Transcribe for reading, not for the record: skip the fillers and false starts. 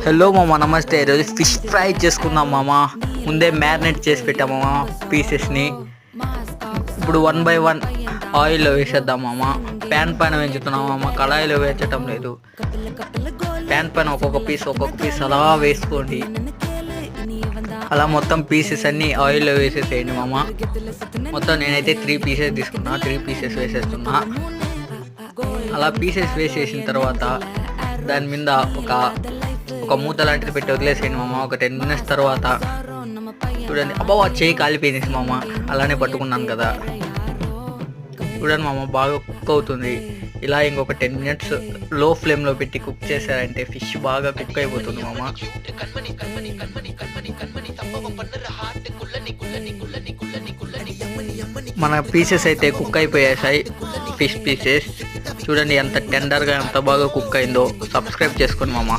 Hello మామ, నమస్తే. ఈరోజు ఫిష్ ఫ్రై చేసుకుందాం మామ. ముందే మ్యారినేట్ చేసి పెట్టాం మామ పీసెస్ని. ఇప్పుడు 1 by 1 ఆయిల్లో వేసేద్దాం మామ. ప్యాన్ పైన వేయించుతున్నాం మామ, కళాయిలో వేయించటం లేదు. ప్యాన్ పైన ఒక్కొక్క పీస్ అలా వేసుకోండి. అలా మొత్తం పీసెస్ అన్నీ ఆయిల్లో వేసేసేయండి మామ. మొత్తం నేనైతే 3 పీసెస్ తీసుకున్నా, 3 పీసెస్ వేసేస్తున్నా. అలా పీసెస్ వేసేసిన తర్వాత దాని మీద ఒక మూత లాంటిది పెట్టి వదిలేసేయండి మామ. ఒక 10 minutes తర్వాత చూడండి, అబ్బా చేయి కాలిపోయింది మామ. అలానే పట్టుకున్నాను కదా. చూడండి మామ, బాగా కుక్ అవుతుంది. ఇలా ఇంకొక 10 minutes లో ఫ్లేమ్లో పెట్టి కుక్ చేశారంటే ఫిష్ బాగా కుక్ అయిపోతుంది మామ. మన పీసెస్ అయితే కుక్ అయిపోయాయి, ఫిష్ పీసెస్. చూడండి ఎంత టెండర్గా ఎంత బాగా కుక్ అయిందో. సబ్స్క్రైబ్ చేసుకోండి మామ.